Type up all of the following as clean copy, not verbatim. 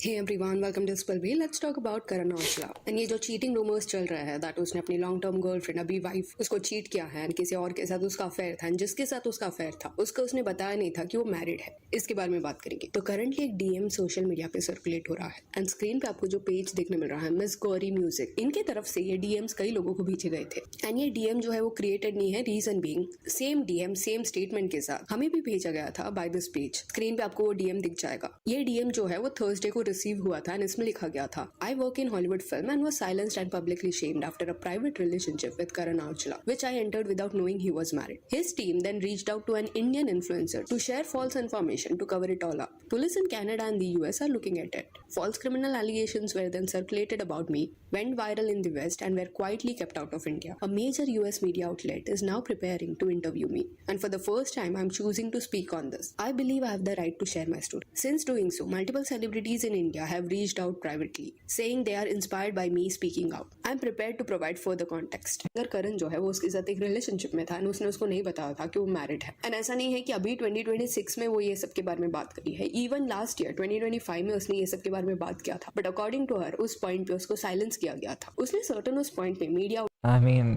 Hey everyone, welcome to Spillway. Let's talk about Karan Aujla. And ये जो cheating rumours चल रहा है दैट उसने अपनी लॉन्ग टर्म गर्लफ्रेंड अभी वाइफ उसको चीट किया है एंड किसी और के साथ उसका अफेयर था एंड जिसके साथ उसका अफेयर था उसका उसने बताया नहीं था कि वो मैरिड है। इसके बारे में बात करेंगे। तो करंटली एक डीएम सोशल मीडिया पे सर्कुलेट हो रहा है एंड स्क्रीन पे आपको जो पेज देखने मिल रहा है मिस गौरी म्यूजिक, इनके तरफ से ये डीएम्स कई लोगों को भेजे गए थे एंड ये डीएम जो है वो क्रिएटेड नहीं है, reason being same DM same statement के साथ हमें भी भेजा गया था बाय दिस पेज। स्क्रीन पे आपको वो डीएम दिख जाएगा। ये डीएम जो है वो थर्सडे को रिसीव हुआ था एंड इसमें लिखा गया था, I work in Hollywood film and was silenced and publicly shamed after a private relationship with Karan Aujla, which I entered without knowing he was married. His team then reached out to an Indian influencer to share false information to cover it all up. Police in Canada and the US are looking at it. False criminal allegations were then circulated about me, went viral in the West and were quietly kept out of India. A major US media outlet is now preparing to interview me, and for the first time I'm choosing to speak on this. I believe I have the right to share my story. Since doing so, multiple celebrities in India have reached out privately, saying they are inspired by me speaking out. I'm prepared to provide further context. अगर करण जो है वो उसके साथ एक relationship में था और उसने उसको नहीं बताया था कि वो मैरिड है एंड ऐसा नहीं है कि अभी 2026 में वो ये सब के बारे में बात करी है, इवन लास्ट ईयर 2025 में उसने ये सब के बारे में बात किया था, बट अकॉर्डिंग टू हर उस पॉइंट पे उसको साइलेंस किया गया था। उसने सर्टन उस पॉइंट पे मीडिया I mean,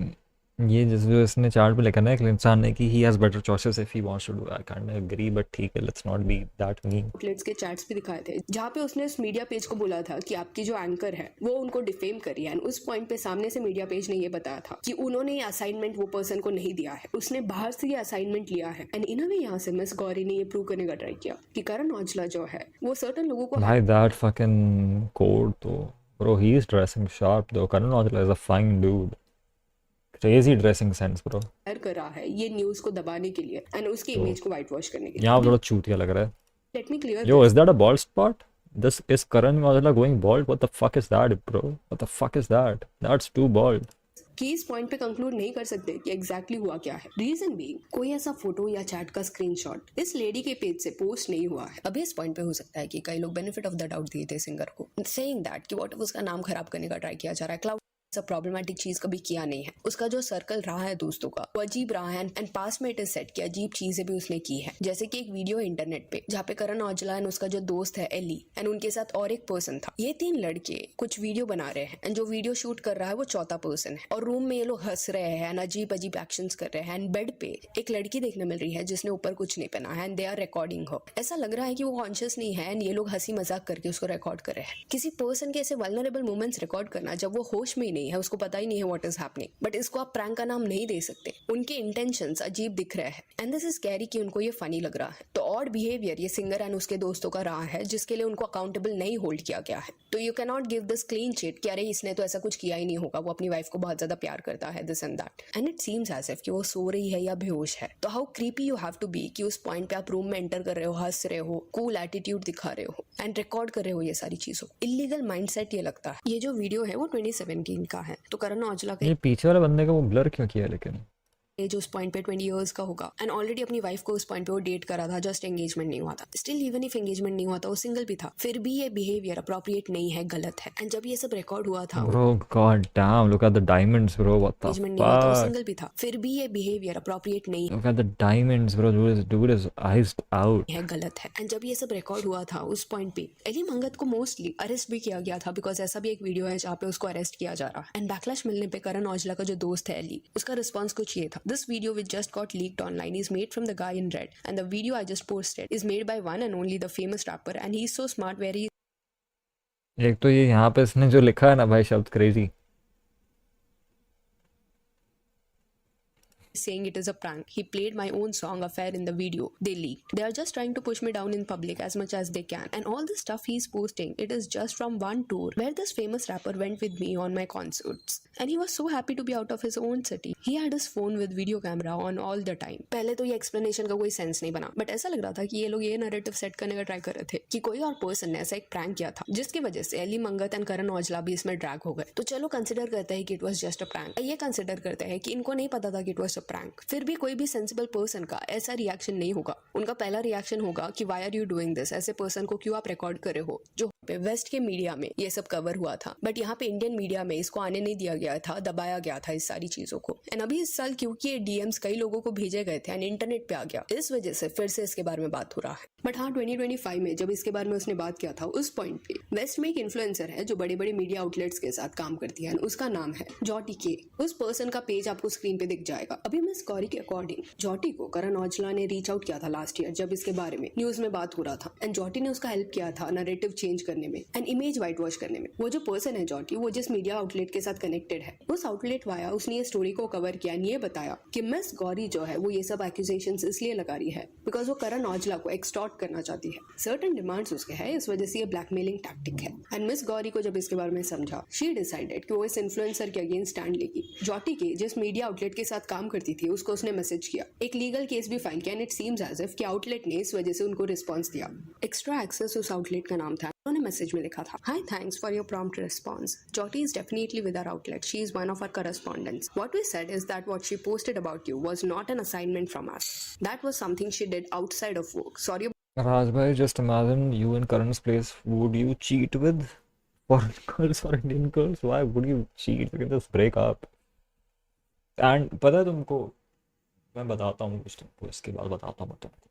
ये जो इसने चार्ट पे लिखा ना एक इंसान ने कि he has better choices if he wants to do. I kind of agree, but ठीक है, let's not be that mean. Outlets के चैट्स भी दिखाए थे जहाँ पे उसने उस मीडिया पेज को बोला था कि आपकी जो एंकर है वो उनको डिफेम करी है एंड उस पॉइंट पे सामने से मीडिया पेज ने ये बताया था कि उन्होंने ये असाइनमेंट वो पर्सन को नहीं दिया है, उसने बाहर से ये असाइनमेंट लिया है एंड इन अ वे यहाँ से मिस गौरी ने ये प्रूव करने का ट्राई किया कि करण औजला जो है वो सर्टन लोगों को भाई that fucking coat though, bro, he is dressing sharp though. Karan Aujla is a fine dude. Crazy dressing sense, bro. Hire कर रहा है ये न्यूज को दबाने के लिए एंड उसके तो इमेज को व्हाइट वॉश करने के यहाँ लिए। थोड़ा चूतिया लग रहा है. Let me clear Yo, is that a bald spot? This is Karan Aujla going bald? What the fuck is that, bro? What the fuck is that? That's too bald. कि इस पॉइंट पे कंक्लूड नहीं कर सकते कि exactly हुआ क्या है। रीजन भी कोई ऐसा फोटो या चैट का स्क्रीनशॉट इस लेडी के पेज से पोस्ट नहीं हुआ है। अभी इस पॉइंट पे हो सकता है कि कई लोग बेनिफिट ऑफ द डाउट दिए थे सिंगर को, सेइंग दैट कि व्हाट उसका नाम खराब करने का ट्राई किया जा रहा है। क्लाउड सब प्रॉब्लमेटिक चीज कभी किया नहीं है। उसका जो सर्कल रहा है दोस्तों का वो अजीब रहा है एंड पास में इट इज सेट कि अजीब चीजें भी उसने की है, जैसे कि एक वीडियो है इंटरनेट पे जहाँ पे करण औजला एंड उसका जो दोस्त है एली एंड उनके साथ और एक पर्सन था। ये तीन लड़के कुछ वीडियो बना रहे हैं एंड जो वीडियो शूट कर रहा है वो चौथा पर्सन है और रूम में ये लोग हंस रहे हैं एंड अजीब अजीब एक्शंस कर रहे हैं एंड बेड पे एक लड़की देखने मिल रही है जिसने ऊपर कुछ नहीं पहना है एंड दे आर रिकॉर्डिंग हो। ऐसा लग रहा है कि वो कॉन्शियस नहीं है एंड ये लोग हंसी मजाक करके उसको रिकॉर्ड कर रहे हैं। किसी पर्सन के ऐसे वल्नरेबल मोमेंट्स रिकॉर्ड करना जब वो होश में ही नहीं है, उसको पता ही नहीं है व्हाट इज हैपनिंग, बट इसको आप प्रैंक का नाम नहीं दे सकते। उनके इंटेंशंस अजीब दिख रहे हैं एंड दिस इज स्कैरी कि उनको ये फनी लग रहा है। तो ऑड बिहेवियर ये सिंगर एंड उसके दोस्तों का रहा है जिसके लिए उनको अकाउंटेबल नहीं होल्ड किया गया है। तो you can not give this clean chit कि अरे इसने तो ऐसा कुछ किया ही नहीं होगा, वो अपनी वाइफ को बहुत ज्यादा प्यार करता है, this and that, and it seems as if कि वो सो रही है या बेहोश है। तो how creepy you have to be कि उस पॉइंट पे आप रूम में एंटर कर रहे हो, हंस रहे हो, कूल एटीट्यूड दिखा रहे हो एंड रिकॉर्ड कर रहे हो ये सारी चीजों। इलीगल माइंडसेट ये लगता है। ये जो वीडियो है वो 2017 का है। तो करण औजला का ये पीछे वाले बंदे का वो ब्लर क्यों किया लेकिन? एज उस पॉइंट पे 20 इयर्स का होगा एंड ऑलरेडी अपनी वाइफ को उस पॉइंट पे वो डेट करा था, जस्ट एंगेजमेंट नहीं हुआ था। स्टिल इवन इफ एंगेजमेंट नहीं हुआ था, वो सिंगल भी था, फिर भी ये बिहेवियर अप्रोप्रिएट नहीं है, गलत है। एंड जब ये सब रिकॉर्ड हुआ था, Bro, god damn, look at the diamonds, bro. What the engagement नहीं हुआ था, वो fuck? सिंगल भी था, फिर भी ये बिहेवियर अप्रोप्रिएट नहीं Look at the diamonds, bro. Dude is iced out. है, गलत है। एंड जब ये सब रिकॉर्ड हुआ था उस पॉइंट पे एली मंगत को मोस्टली अरेस्ट भी किया गया था, बिकॉज ऐसा भी एक वीडियो है जहाँ पे उसको अरेस्ट किया जा रहा है। एंड बैकलैश मिलने पे करण औजला का जो दोस्त है एली, उसका रिस्पॉन्स कुछ ये था, this video which just got leaked online is made from the guy in red and the video I just posted is made by one and only the famous rapper and he's so smart where he एक तो ये यहाँ पे इसने जो लिखा है ना भाई शब्द crazy. saying it is a prank. He played my own song Affair in the video they leaked. They are just trying to push me down in public as much as they can. And all the stuff he's posting, it is just from one tour where this famous rapper went with me on my concerts. And he was so happy to be out of his own city. He had his phone with video camera on all the time. पहले तो ये explanation का कोई sense नहीं बना, but ऐसा लग रहा था कि ये लोग ये नैरेटिव सेट करने का ट्राई कर रहे थे कि कोई और पर्सन ने ऐसा एक प्रैंक किया था जिसकी वजह से एली मंगत एंड करण औजला भी इसमें ड्रैग हो गए। तो चलो कंसिडर करते हैं कि it was just a prank. ये कंसिडर करते हैं कि इनको नहीं पता था कि इट वाज अ प्रैंक। फिर भी कोई भी सेंसिबल पर्सन का ऐसा रिएक्शन नहीं होगा। उनका पहला रिएक्शन होगा कि why are you doing this, ऐसे पर्सन को क्यों आप रिकॉर्ड कर रहे हो। जो वेस्ट के मीडिया में ये सब कवर हुआ था, बट यहाँ पे इंडियन मीडिया में इसको आने नहीं दिया गया था, दबाया गया था इस सारी चीजों को। एंड अभी इस साल क्योंकि ये डीएम्स कई लोगों को भेजे गए थे एंड इंटरनेट पे आ गया, इस वजह से फिर से इसके बारे में बात हो रहा है। बट हाँ, 2025 में जब इसके बारे में उसने बात किया था, उस पॉइंट पे वेस्ट में एक इन्फ्लुएंसर है जो बड़े बड़े मीडिया आउटलेट्स के साथ काम करती है, उसका नाम है जॉटी के। उस पर्सन का पेज आपको स्क्रीन पे दिख जाएगा। अभी मिस गौरी के अकॉर्डिंग जॉटी को करण औजला ने रीच आउट किया था लास्ट ईयर, जब इसके बारे में न्यूज में बात हो रहा था, एंड जॉटी ने उसका हेल्प किया था नैरेटिव चेंज करने में एंड इमेज वाइट वॉश करने में। वो जो पर्सन है जॉटी, वो जिस मीडिया आउटलेट के साथ कनेक्टेड है, उस आउटलेट वाया उसने ये स्टोरी को कवर किया एंड ये बताया कि मिस गौरी जो है वो ये सब एक्यूजेशंस इसलिए लगा रही है बिकॉज वो करण औजला को एक्सटॉर्ट करना चाहती है। सर्टेन डिमांड्स उसके है, इस वजह से ये ब्लैकमेलिंग टैक्टिक है। एंड मिस गौरी को जब इसके बारे में समझा, शी डिसाइडेड कि वो इस इन्फ्लुएंसर के अगेंस्ट स्टैंड लेगी। जॉटी के जिस मीडिया आउटलेट के साथ काम करती थी, उसको उसने मैसेज किया, एक लीगल केस भी फाइल किया and it seems as if कि आउटलेट ने इस वजह से उनको रिस्पांस दिया। एक्स्ट्रा एक्सेस उस आउटलेट का नाम था। उन्होंने मैसेज में लिखा था, hi thanks for your prompt response, Jotty is definitely with our outlet, she is one of our correspondents. What we said is that what she posted about you was not an assignment from us. That was something she did outside of work. Sorry. Raj bhai, just imagine you in Karan's place. Would you cheat with foreign girls or Indian girls? Why would you cheat? We can just break up. And पता है तुमको, मैं बताता हूँ कुछ तुमको, इसके बाद बताता हूँ तुमको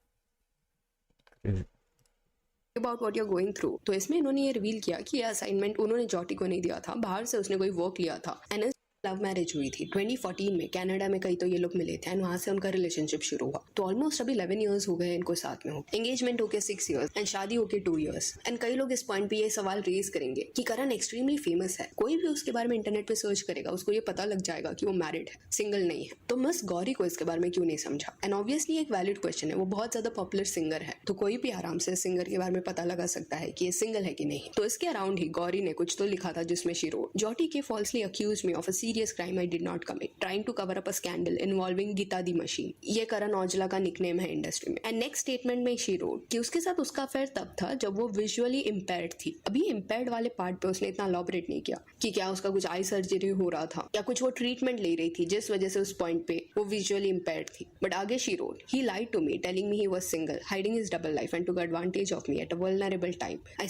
about what you're going through। तो इसमें इन्होंने ये रिवील किया कि ये असाइनमेंट उन्होंने जॉटी को नहीं दिया था, बाहर से उसने कोई वर्क लिया था एंड लव मैरिज हुई थी 2014 में कनाडा में। कहीं तो ये लोग मिले थे एंड वहां से उनका रिलेशनशिप शुरू हुआ। तो ऑलमोस्ट अभी 11 इयर्स हो गए इनको साथ में हो, एंगेजमेंट होके 6 इयर्स एंड शादी होके 2 इयर्स। एंड कई लोग इस पॉइंट पे ये सवाल रेज करेंगे कि करण एक्सट्रीमली फेमस है, कोई भी उसके बारे में इंटरनेट पे सर्च करेगा उसको ये पता लग जाएगा कि वो मैरिड है, सिंगल नहीं है। तो मिस गौरी को इसके बारे में क्यों नहीं समझा? एंड ऑब्वियसली एक वैलिड क्वेश्चन है, वो बहुत ज्यादा पॉपुलर सिंगर है, तो कोई भी आराम से सिंगर के बारे में पता लगा सकता है कि ये सिंगल है कि नहीं। तो इसके अराउंड ही गौरी ने कुछ तो लिखा था जिसमें शी रोट, जॉटी के falsely accuse me of a serious crime I did not commit, trying to cover up a scandal involving Geeta the machine. ये करण औजला का निकनेम है इंडस्ट्री में। एंड नेक्स्ट स्टेटमेंट में शी रोट कि उसके साथ उसका अफेयर तब था जब वो विजुअली इम्पेयर्ड थी। अभी इम्पेयर्ड वाले पार्ट पे उसने इतना एलॉबरेट नहीं किया कि क्या उसका कुछ आई सर्जरी हो रहा था या कुछ वो ट्रीटमेंट ले रही थी जिस वजह से उस पॉइंट पे वो विजुअली इम्पेयर्ड थी। बट आगे she wrote, he lied to me telling me he was single, hiding his double life and took advantage of me at a vulnerable time. I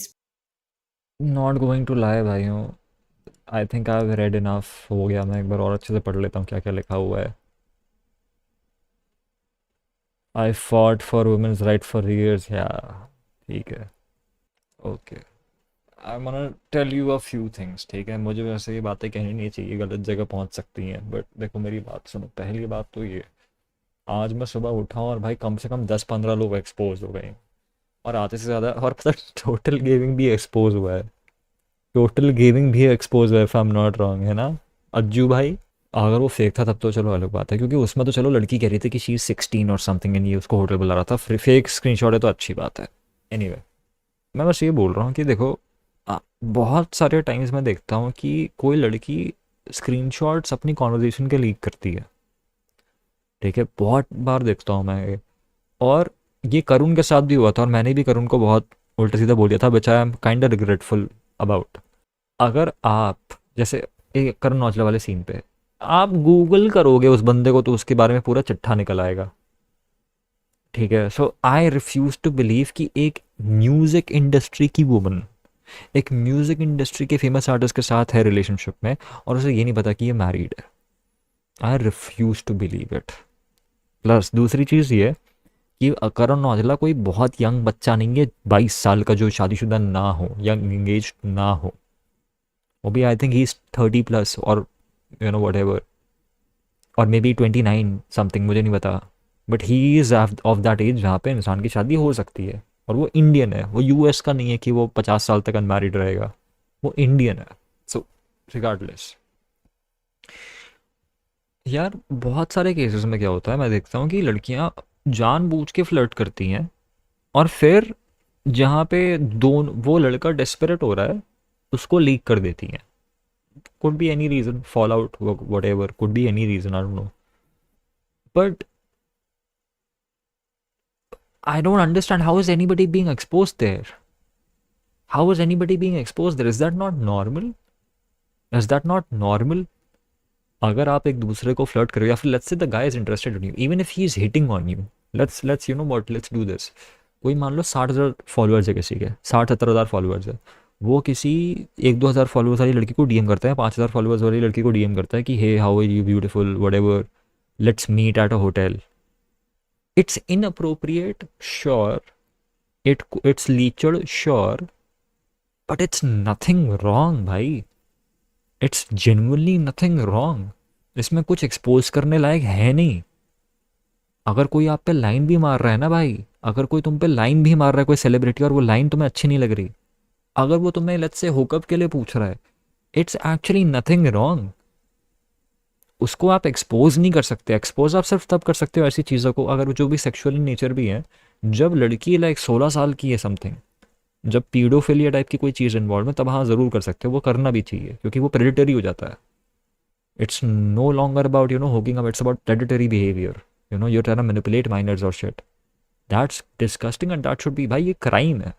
not going to lie भाइयों, I think I have read enough. हो गया, मैं एक बार और अच्छे से पढ़ लेता हूँ क्या क्या लिखा हुआ है। I fought for women's right for years, या ठीक है, okay. I want to tell you a few things, ठीक है। मुझे वैसे ये बातें कहनी नहीं चाहिए, गलत जगह पहुंच सकती हैं, बट देखो मेरी बात सुनो। पहली बात तो ये, आज मैं सुबह उठा हूँ और भाई कम से कम 10-15 लोग एक्सपोज हो गए, और आधे से ज़्यादा, और पता टोटल गेमिंग भी एक्सपोज हुआ है, टोटल गेमिंग भी एक्सपोज हुआ है, if I am not wrong, है ना अज्जू भाई? अगर वो फेक था तब तो चलो अलग बात है, क्योंकि उसमें तो चलो लड़की कह रही थी कि शी 16 और समथिंग एंड ये उसको होटल बुला रहा था। फेक स्क्रीनशॉट है तो अच्छी बात है। एनीवे, मैं बस ये बोल रहा हूँ कि देखो, बहुत सारे टाइम्स मैं देखता हूँ कि कोई लड़की स्क्रीनशॉट्स अपनी कॉन्वर्जेशन के लीक करती है, ठीक है, बहुत बार देखता हूँ मैं ये। और ये करुण के साथ भी हुआ था, और मैंने भी करुण को बहुत उल्टा सीधा बोल दिया था, which I am kind of regretful about. अगर आप जैसे एक करण औजला वाले सीन पे आप गूगल करोगे उस बंदे को तो उसके बारे में पूरा चिट्ठा निकल आएगा, ठीक है। सो आई रिफ्यूज टू बिलीव कि एक म्यूजिक इंडस्ट्री की वुमन एक म्यूजिक इंडस्ट्री के फेमस आर्टिस्ट के साथ है रिलेशनशिप में और उसे ये नहीं पता कि ये मैरिड है। I refuse to believe it. Plus दूसरी चीज़ ये कि करण औजला कोई बहुत यंग बच्चा नहीं है, 22 साल का जो शादीशुदा ना हो, यंग एंगेज ना हो। वो भी आई थिंक ही इज 30+ और यू नो वट एवर, और मे बी 29 समथिंग, मुझे नहीं पता, but he is of that age जहाँ पे इंसान की शादी हो सकती है। और वो इंडियन है, वो यूएस का नहीं है कि वो 50 साल तक अनमैरिड रहेगा, वो इंडियन है। सो रिगार्डलेस, यार बहुत सारे केसेस में क्या होता है, मैं देखता हूँ कि लड़कियाँ जानबूझ के फ्लर्ट करती हैं, और फिर जहाँ पे वो लड़का डेस्परेट हो रहा है उसको लीक कर देती हैं। could be any reason, fallout, whatever, could be any reason, I don't know, but I don't understand how is anybody being exposed there. How is anybody being exposed there? Is that not normal? Is that not normal? अगर आप एक दूसरे को flirt करो या फिर let's say the guy is interested in you even if he is hitting on you, let's you know what, let's do this. कोई मान लो 60,000 फॉलोअर्स है किसी के, 60-70,000 फॉलोअर्स है, वो किसी 1-2 हज़ार फॉलोअर्स वाली लड़की को डीएम करता है, 5,000 फॉलोअर्स वाली लड़की को डीएम करता है कि hey how are you beautiful whatever, let's meet at a hotel. It's inappropriate sure, it's लीचड sure, but it's nothing wrong भाई, इट्स जेन्युइनली नथिंग रॉन्ग। इसमें कुछ एक्सपोज करने लायक है नहीं। अगर कोई आप पे लाइन भी मार रहा है ना भाई, अगर कोई तुम पे लाइन भी मार रहा है कोई सेलिब्रिटी और वो लाइन तुम्हें अच्छी नहीं लग रही, अगर वो तुम्हें लेट्स से हुकअप के लिए पूछ रहा है, इट्स एक्चुअली नथिंग रॉन्ग। उसको आप एक्सपोज नहीं कर सकते। एक्सपोज आप सिर्फ तब कर सकते हो ऐसी चीज़ों को, अगर जो भी सेक्सुअल नेचर भी है, जब लड़की लाइक 16 साल की है समथिंग, जब पीडोफिलिया टाइप की कोई चीज़ इन्वॉल्व है, तब हाँ ज़रूर कर सकते हो, वो करना भी चाहिए क्योंकि वो प्रेडिटरी हो जाता है। It's no longer about, hooking up. It's about predatory behavior. You're trying to manipulate minors or shit. That's disgusting and that should be, bhai, ye crime hai.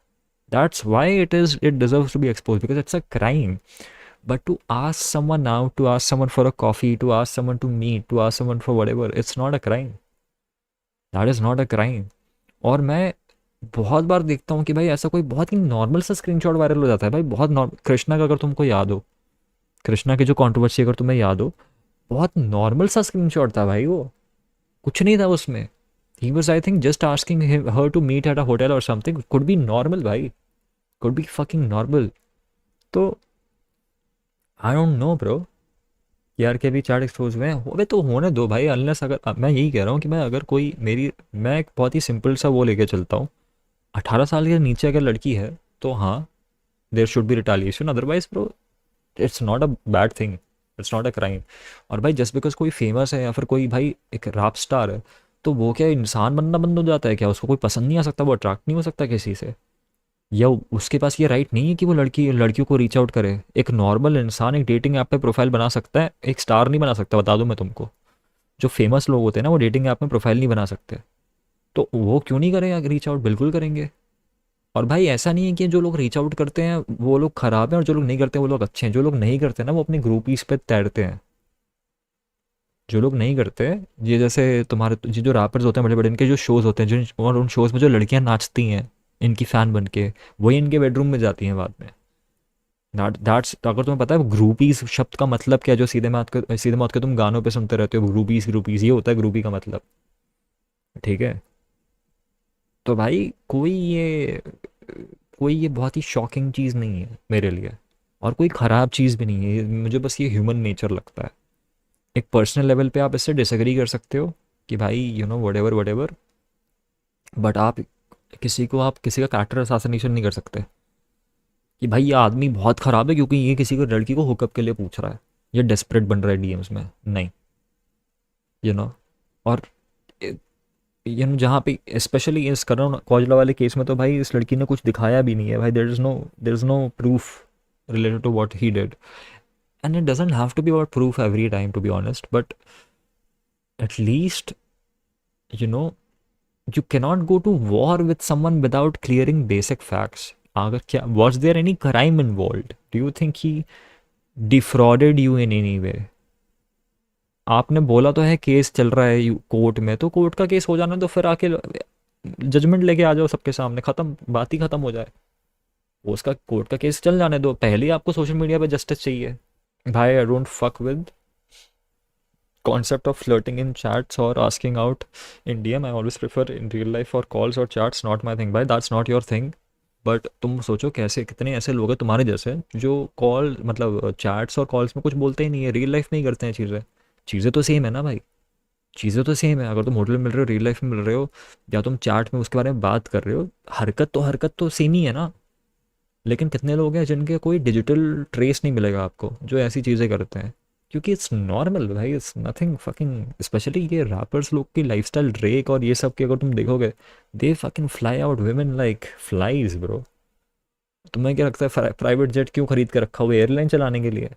That's why it deserves to be exposed because it's a crime. But to ask someone out, to ask someone for a coffee, to ask someone to meet, to ask someone for whatever, it's not a crime. That is not a crime. और मैं बहुत बार देखता हूँ कि भाई ऐसा कोई बहुत ही नॉर्मल सा स्क्रीनशॉट वायरल हो जाता है भाई, बहुत नॉर्मल। कृष्णा का अगर तुमको याद हो, कृष्णा की जो कंट्रोवर्सी अगर तुम्हें याद हो, बहुत नॉर्मल सा स्क्रीनशॉट था भाई, वो कुछ नहीं था उसमें। He was I think just asking her to meet at a hotel और समथिंग, कुड बी नॉर्मल भाई, कुड बी फकिंग नॉर्मल। तो आई डोंट नो ब्रो, यार के भी चैट एक्सपोज हुए हैं, होवे तो होने दो भाई। अनलेस, अगर मैं यही कह रहा हूँ कि मैं अगर कोई मेरी, मैं एक बहुत ही सिंपल सा वो लेके चलता हूँ, 18 साल के नीचे अगर लड़की है तो हाँ, there should be retaliation, otherwise bro it's not a bad thing, it's not a crime. और भाई जस्ट बिकॉज कोई फेमस है या फिर कोई भाई एक रैप स्टार है, तो वो क्या इंसान बनना बंद हो जाता है क्या? उसको कोई पसंद नहीं आ सकता, वो अट्रैक्ट नहीं हो सकता किसी से? या उसके पास ये राइट नहीं है कि वो लड़कियों को रीच आउट करे? एक नॉर्मल इंसान एक डेटिंग ऐप पे प्रोफाइल बना सकता है, एक स्टार नहीं बना सकता, बता दूं मैं तुमको। जो फेमस लोग होते हैं ना, वो डेटिंग ऐप में प्रोफाइल नहीं बना सकते, तो वो क्यों नहीं करेंगे रीच आउट? बिल्कुल करेंगे। और भाई ऐसा नहीं है कि जो लोग रीच आउट करते हैं वो लोग खराब हैं और जो लोग नहीं करते वो लोग अच्छे हैं। जो लोग नहीं करते ना, वो अपनी ग्रुपीज पे तैरते हैं। जो लोग नहीं करते, ये जैसे तुम्हारे ये जो रैपर्स होते हैं बड़े बड़े, इनके जो शोज़ होते हैं, जो और उन शोज़ में जो लड़कियां नाचती हैं इनकी फ़ैन बन के, वही इनके बेडरूम में जाती हैं बाद में। दैट्स, अगर तुम्हें पता है ग्रुपीज शब्द का मतलब क्या है, जो सीधे मौत के तुम गानों पे सुनते रहते हो, ग्रुपीज ग्रुपीज, ये होता है ग्रुपी का मतलब, ठीक है? तो भाई कोई ये बहुत ही शॉकिंग चीज़ नहीं है मेरे लिए, और कोई ख़राब चीज़ भी नहीं है। मुझे बस ये ह्यूमन नेचर लगता है। एक पर्सनल लेवल पे आप इससे डिसएग्री कर सकते हो कि भाई व्हाटएवर व्हाटएवर, बट आप किसी का कैरेक्टर असासिनेशन नहीं कर सकते कि भाई ये आदमी बहुत ख़राब है क्योंकि ये किसी को लड़की को हुकअप के लिए पूछ रहा है, ये डेस्परेट बन रहा है डीएम्स में। नहीं, यू नो और जहाँ पे स्पेशली इस करण कौजला वाले केस में, तो भाई इस लड़की ने कुछ दिखाया भी नहीं है भाई। There is no proof related to what he did, and it doesn't have to be about proof every time, to be honest, but at least, you know you cannot go to war with someone without clearing basic facts. अगर क्या, was there any crime involved? Do you think he defrauded you in any way? आपने बोला तो है case चल रहा है court में, तो कोर्ट का केस हो जाना, तो फिर आके जजमेंट लेके आ जाओ सबके सामने, खत्म, बात ही खत्म हो जाए। वो उसका कोर्ट का केस चल जाने दो, पहले ही आपको सोशल मीडिया पे जस्टिस चाहिए भाई। I don't fuck with concept of flirting in chats or asking out in DM. I always prefer in real life or calls or chats, not my thing. भाई that's not your thing. But तुम सोचो कैसे कितने ऐसे लोग हैं तुम्हारे जैसे जो कॉल मतलब चैट्स और कॉल्स में कुछ बोलते ही नहीं है, रियल लाइफ में ही करते हैं चीज़ें तो सेम है ना भाई, चीज़ें तो सेम है। अगर तुम होटल में मिल रहे हो, रियल लाइफ में मिल रहे हो, या तुम चैट में उसके बारे में बात कर रहे हो, हरकत तो सेम ही है ना। लेकिन कितने लोग हैं जिनके कोई डिजिटल ट्रेस नहीं मिलेगा आपको जो ऐसी चीज़ें करते हैं, क्योंकि इट्स नॉर्मल भाई, इट्स नथिंग फकिंग। स्पेशली ये रैपर्स लोग की लाइफस्टाइल, ड्रेक और ये सब की अगर तुम देखोगे, they fucking fly out women like flies bro. तुम्हें क्या लगता है प्राइवेट जेट क्यों खरीद के रखा हुआ है? एयरलाइन चलाने के लिए?